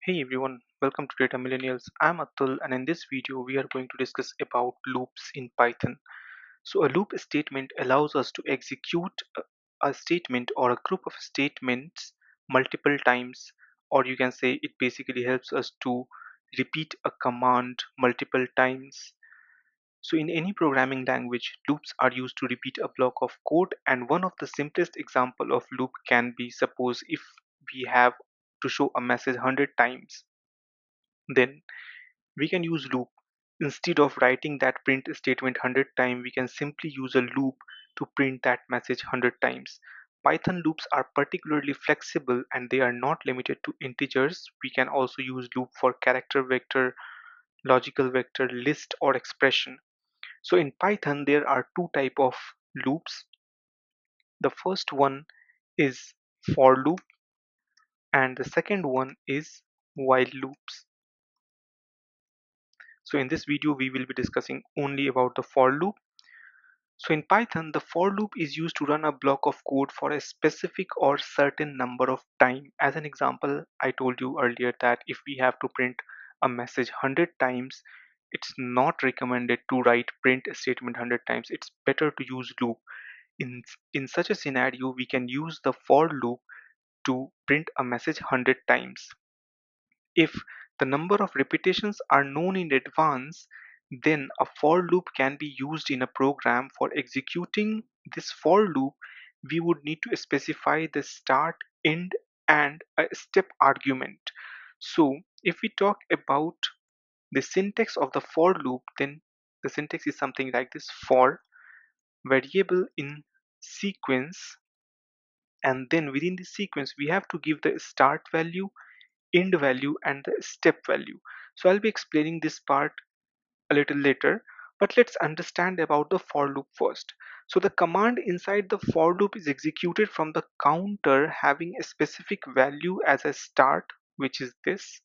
Hey everyone, welcome to Data Millennials. I'm Atul, and in this video we are going to discuss about loops in Python. So a loop statement allows us to execute a statement or a group of statements multiple times, or you can say it basically helps us to repeat a command multiple times. So in any programming language, loops are used to repeat a block of code, and one of the simplest example of loop can be, suppose if we have to show a message 100 times, then we can use loop. Instead of writing that print statement 100 times, we can simply use a loop to print that message 100 times. Python loops are particularly flexible and they are not limited to integers. We can also use loop for character vector, logical vector, list, or expression. So in Python there are two type of loops. The first one is for loop and the second one is while loops. So in this video we will be discussing only about the for loop. So in Python, the for loop is used to run a block of code for a specific or certain number of time. As an example, I told you earlier that if we have to print a message 100 times, it's not recommended to write print statement 100 times. It's better to use loop. In such a scenario, we can use the for loop to print a message 100 times. If the number of repetitions are known in advance, then a for loop can be used in a program. For executing this for loop, we would need to specify the start, end, and a step argument. So if we talk about the syntax of the for loop, then the syntax is something like this: for variable in sequence, and then within the sequence we have to give the start value, end value, and the step value. So I'll be explaining this part a little later, but let's understand about the for loop first. So the command inside the for loop is executed from the counter having a specific value as a start, which is this,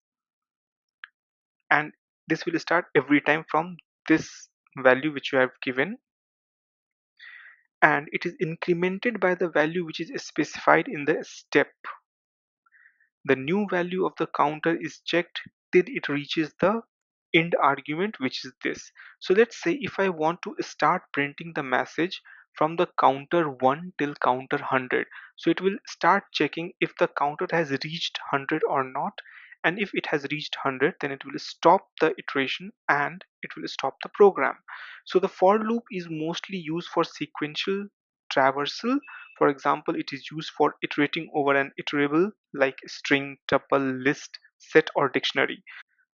and this will start every time from this value which you have given, and it is incremented by the value which is specified in the step. The new value of the counter is checked till it reaches the end argument, which is this. So let's say if I want to start printing the message from the counter 1 till counter 100, so it will start checking if the counter has reached 100 or not, and if it has reached 100, then it will stop the iteration and it will stop the program. So the for loop is mostly used for sequential traversal. For example, it is used for iterating over an iterable like string, tuple, list, set, or dictionary.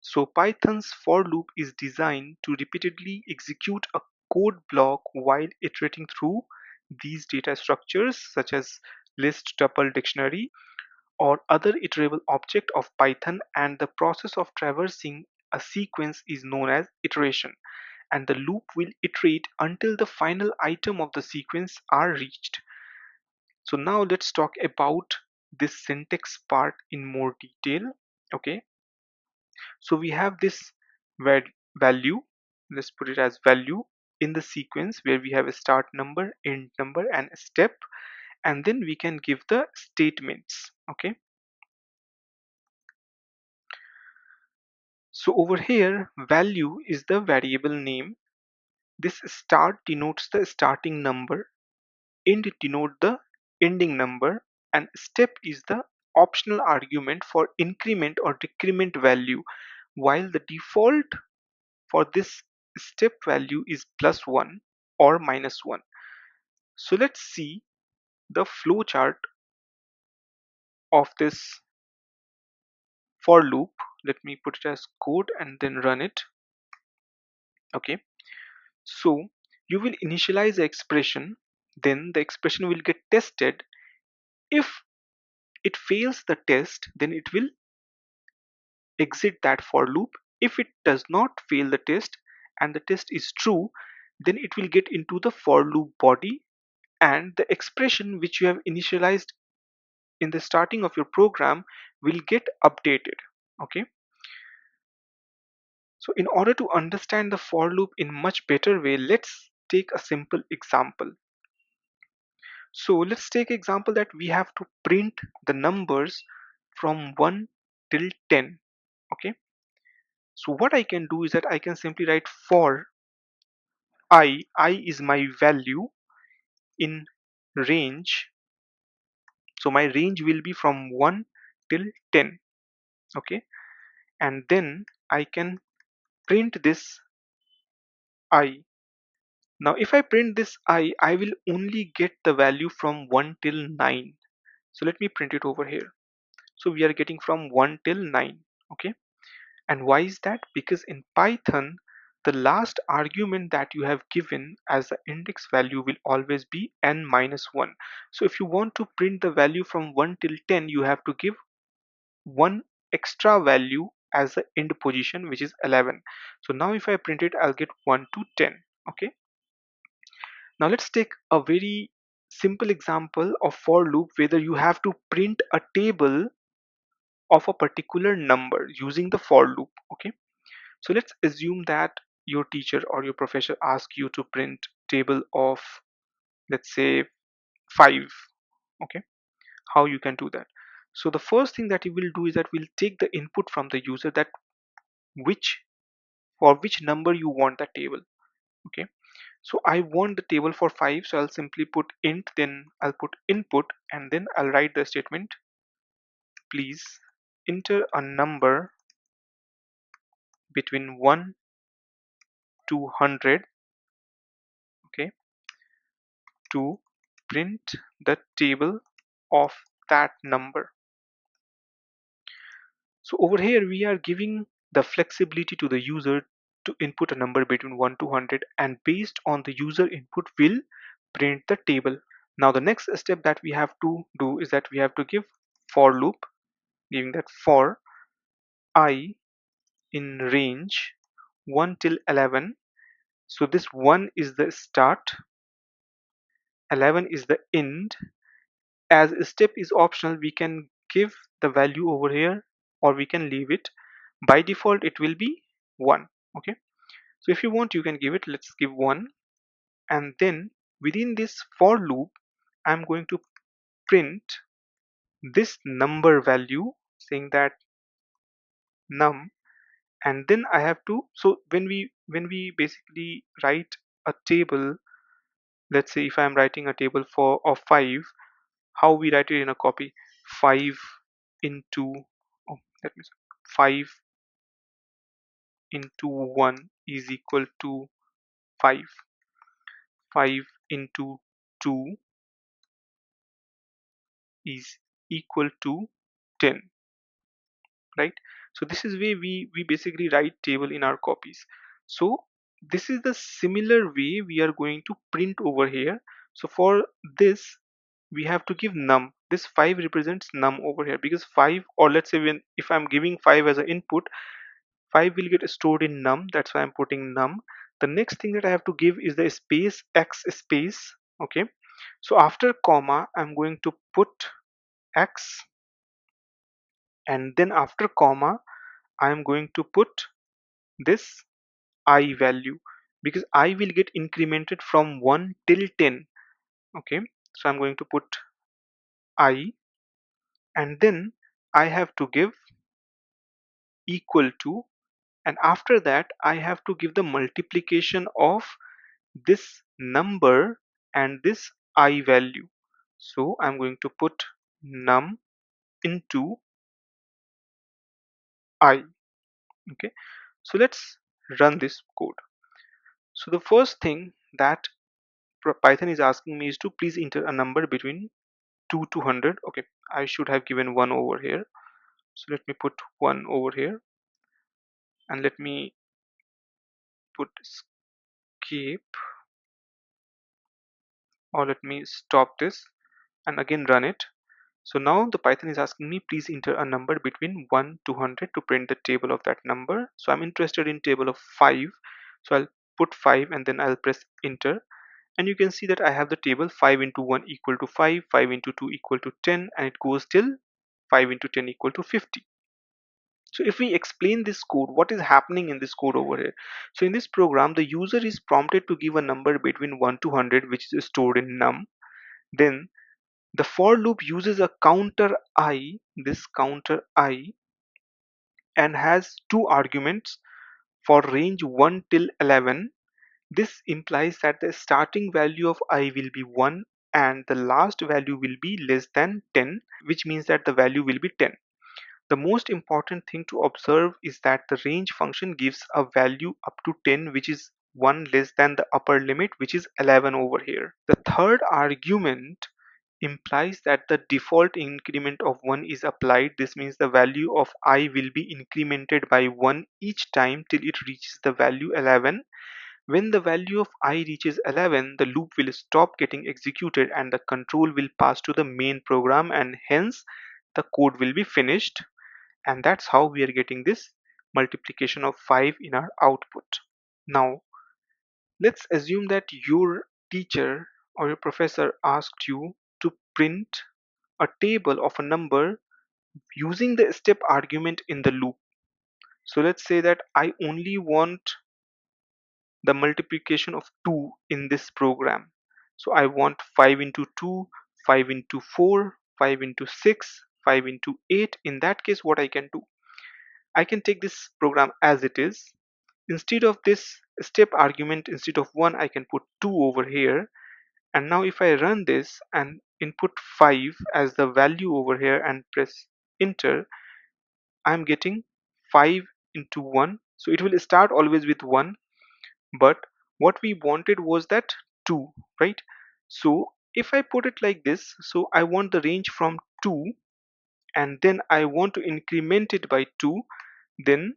So Python's for loop is designed to repeatedly execute a code block while iterating through these data structures such as list, tuple, dictionary, or other iterable object of Python, and the process of traversing a sequence is known as iteration, and the loop will iterate until the final item of the sequence are reached. So now let's talk about this syntax part in more detail. Okay, so we have this value, let's put it as value in the sequence where we have a start number, end number, and a step, and then we can give the statements. Okay, so over here value is the variable name. This start denotes the starting number, end denote the ending number, and step is the optional argument for increment or decrement value, while the default for this step value is +1 or -1. So let's see the flow chart of this for loop. Let me put it as code and then run it. Okay, so you will initialize the expression, then the expression will get tested. If it fails the test, then it will exit that for loop. If it does not fail the test and the test is true, then it will get into the for loop body, and the expression which you have initialized in the starting of your program will get updated. Okay, so in order to understand the for loop in much better way, let's take a simple example. So let's take example that we have to print the numbers from 1 till 10. Okay, so what I can do is that I can simply write for I is my value in range. So my range will be from 1 till 10. Okay, and then I can print this I. Now if I print this I will only get the value from 1 till 9. So let me print it over here. So we are getting from 1 till 9. Okay, and why is that? Because in Python the last argument that you have given as the index value will always be n minus 1. So if you want to print the value from 1 till 10, you have to give one extra value as the end position, which is 11. So now if I print it, I'll get 1 to 10. Okay, now let's take a very simple example of for loop whether you have to print a table of a particular number using the for loop. Okay, so let's assume that your teacher or your professor asks you to print table of, let's say, 5. Okay, how you can do that? So the first thing that you will do is that we'll take the input from the user, that which for which number you want the table. Okay, so I want the table for 5, so I'll simply put int, then I'll put input, and then I'll write the statement, please enter a number between 1 to 100. Okay, to print the table of that number. So over here we are giving the flexibility to the user to input a number between 1 to 100, and based on the user input will print the table. Now the next step that we have to do is that we have to give for loop, giving that for I in range 1 till 11. So this 1 is the start, 11 is the end. As step is optional, we can give the value over here or we can leave it. By default it will be 1. Okay, so if you want you can give it, let's give 1, and then within this for loop I'm going to print this number value, saying that num, and then I have to, so when we basically write a table, let's say if I'm writing a table for of 5, how we write it in a copy, 5 into, oh, let me 5 into 1 is equal to 5, 5 into 2 is equal to 10, right? So this is way we basically write table in our copies. So this is the similar way we are going to print over here. So for this we have to give num. This 5 represents num over here, because 5, or let's say when if I'm giving 5 as an input, 5 will get stored in num, that's why I'm putting num. The next thing that I have to give is the space x space. Okay, so after comma I'm going to put x, and then after comma I am going to put this I value, because I will get incremented from 1 till 10. Okay, so I'm going to put I, and then I have to give equal to, and after that I have to give the multiplication of this number and this I value. So I'm going to put num into I. Okay, so let's run this code. So the first thing that Python is asking me is to please enter a number between 2 to 100. Okay, I should have given 1 over here. So let me put 1 over here, and let me put escape, or let me stop this and again run it. So now the Python is asking me please enter a number between 1 to 100 to print the table of that number. So I'm interested in table of 5. So I'll put 5 and then I'll press enter. And you can see that I have the table 5 into 1 equal to 5, 5 into 2 equal to 10, and it goes till 5 into 10 equal to 50. So if we explain this code, what is happening in this code over here? So in this program, the user is prompted to give a number between 1 to 100, which is stored in num. Then the for loop uses a counter I, this counter I, and has two arguments for range 1 till 11. This implies that the starting value of I will be 1 and the last value will be less than 10, which means that the value will be 10. The most important thing to observe is that the range function gives a value up to 10, which is one less than the upper limit, which is 11 over here. The third argument implies that the default increment of 1 is applied. This means the value of I will be incremented by 1 each time till it reaches the value 11. When the value of I reaches 11, the loop will stop getting executed and the control will pass to the main program, and hence the code will be finished. And that's how we are getting this multiplication of 5 in our output. Now let's assume that your teacher or your professor asked you to print a table of a number using the step argument in the loop. So let's say that I only want the multiplication of 2 in this program. So I want 5 into 2, 5 into 4, 5 into 6, 5 into 8. In that case, what I can do, I can take this program as it is. Instead of this step argument, instead of 1, I can put 2 over here. And now if I run this and input 5 as the value over here and press enter, I'm getting 5 into 1. So it will start always with 1, but what we wanted was that 2, right? So if I put it like this, so I want the range from 2 and then I want to increment it by 2, then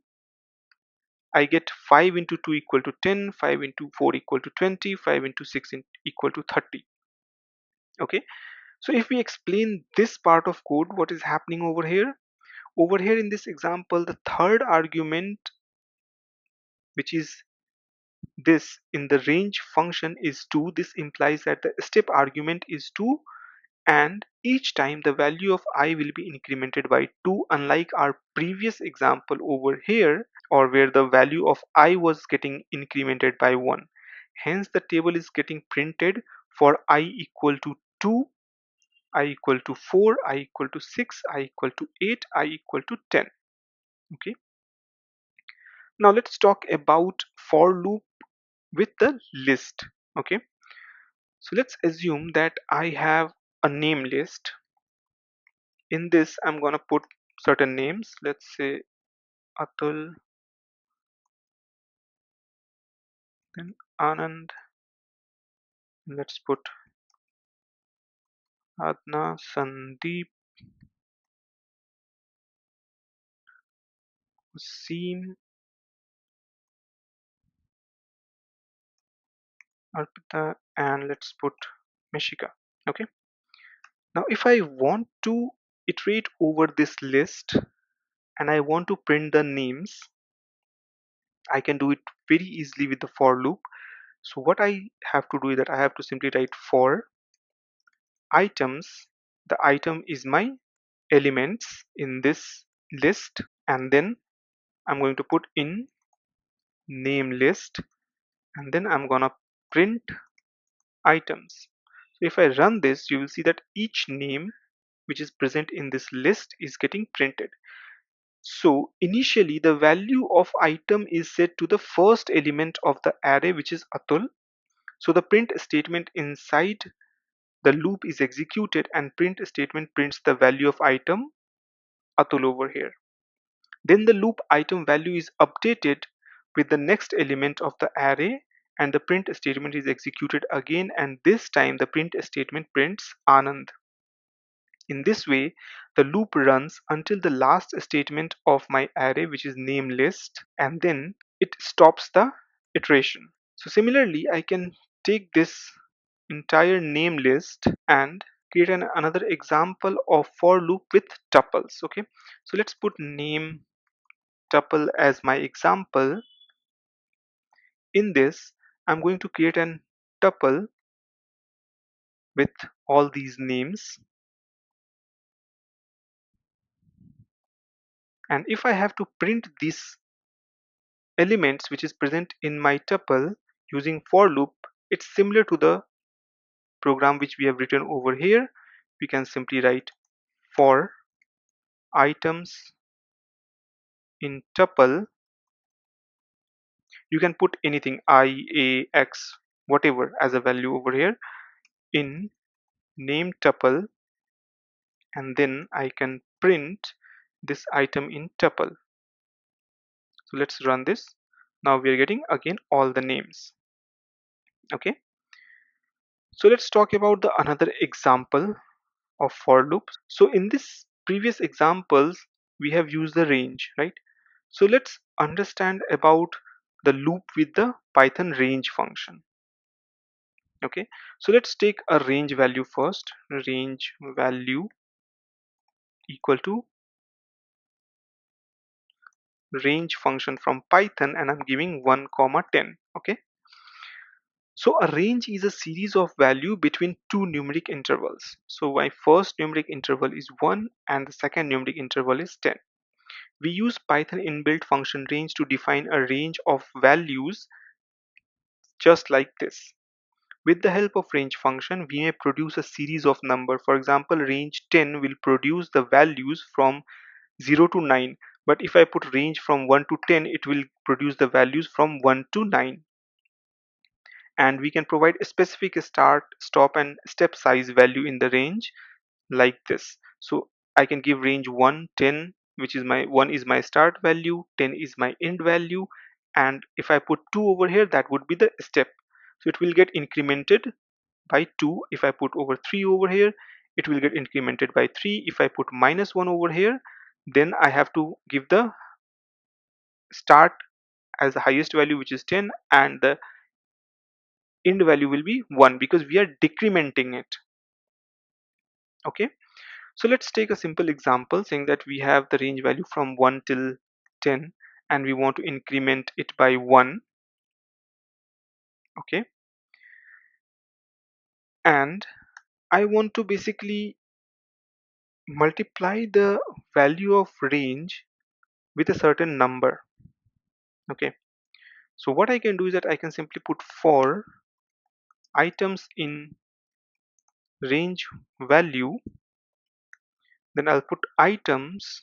I get 5 into 2 equal to 10, 5 into 4 equal to 20, 5 into 6 equal to 30. Okay, so if we explain this part of code, what is happening over here? Over here in this example, the third argument, which is this in the range function, is 2. This implies that the step argument is 2, and each time the value of I will be incremented by 2, unlike our previous example over here, or where the value of I was getting incremented by 1. Hence the table is getting printed for I equal to 2, I equal to 4, I equal to 6, I equal to 8, I equal to 10. Okay, now let's talk about for loop with the list. Okay, so let's assume that I have a name list. In this I'm gonna put certain names. Let's say Atul, then Anand, let's put Adna, Sandeep, Seem, Arpita, and let's put Mishika. Okay, now if I want to iterate over this list and I want to print the names, I can do it very easily with the for loop. So what I have to do is that I have to simply write for items. The item is my elements in this list, and then I'm going to put in name list, and then I'm gonna print items. So if I run this, you will see that each name which is present in this list is getting printed. So initially the value of item is set to the first element of the array, which is Atul. So the print statement inside the loop is executed and print statement prints the value of item Atul over here. Then the loop item value is updated with the next element of the array and the print statement is executed again, and this time the print statement prints Anand. In this way, the loop runs until the last statement of my array, which is name list, and then it stops the iteration. So similarly, I can take this entire name list and create another example of for loop with tuples. Okay, so let's put name tuple as my example. In this, I'm going to create an tuple with all these names, and if I have to print these elements which is present in my tuple using for loop, it's similar to the program which we have written over here. We can simply write for items in tuple, you can put anything I, A, X, whatever as a value over here in name tuple, and then I can print this item in tuple. So let's run this. Now we are getting again all the names. Okay, so let's talk about the another example of for loops. So in this previous examples we have used the range, right? So let's understand about the loop with the Python range function. Okay, so let's take a range value first. Range value equal to range function from Python, and I'm giving 1 comma 10. Okay, so a range is a series of value between two numeric intervals. So my first numeric interval is 1 and the second numeric interval is 10. We use Python inbuilt function range to define a range of values just like this. With the help of range function, we may produce a series of number. For example, range 10 will produce the values from 0 to 9. But if I put range from 1 to 10, it will produce the values from 1 to 9. And we can provide a specific start, stop, and step size value in the range like this. So I can give range 1, 10, which is my 1 is my start value, 10 is my end value, and if I put 2 over here, that would be the step. So it will get incremented by 2. If I put over 3 over here, it will get incremented by 3. If I put minus 1 over here, then I have to give the start as the highest value, which is 10, and the end value will be 1 because we are decrementing it. Okay, so let's take a simple example saying that we have the range value from 1 till 10 and we want to increment it by 1. Okay, and I want to basically multiply the value of range with a certain number. Okay, so what I can do is that I can simply put for items in range value, then I'll put items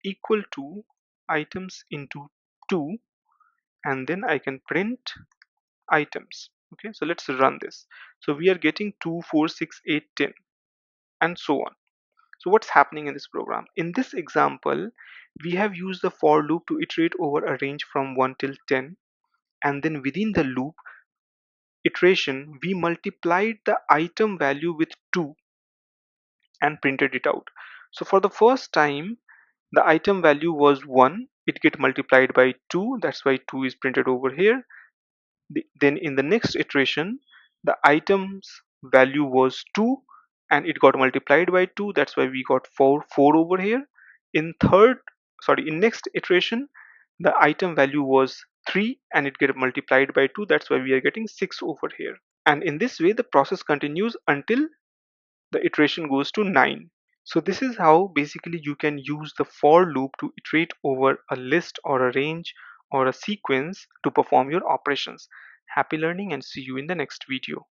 equal to items into 2, and then I can print items. Okay, so let's run this. So we are getting 2, 4, 6, 8, 10, and so on. So what's happening in this program? In this example, we have used the for loop to iterate over a range from 1 till 10, and then within the loop iteration we multiplied the item value with 2 and printed it out. So for the first time the item value was 1, it get multiplied by 2, that's why 2 is printed over here. Then in the next iteration the items value was 2 and it got multiplied by 2, that's why we got 4 over here. In next iteration the item value was 3 and it get multiplied by 2, that's why we are getting 6 over here. And in this way the process continues until the iteration goes to 9. So this is how basically you can use the for loop to iterate over a list or a range or a sequence to perform your operations. Happy learning and see you in the next video.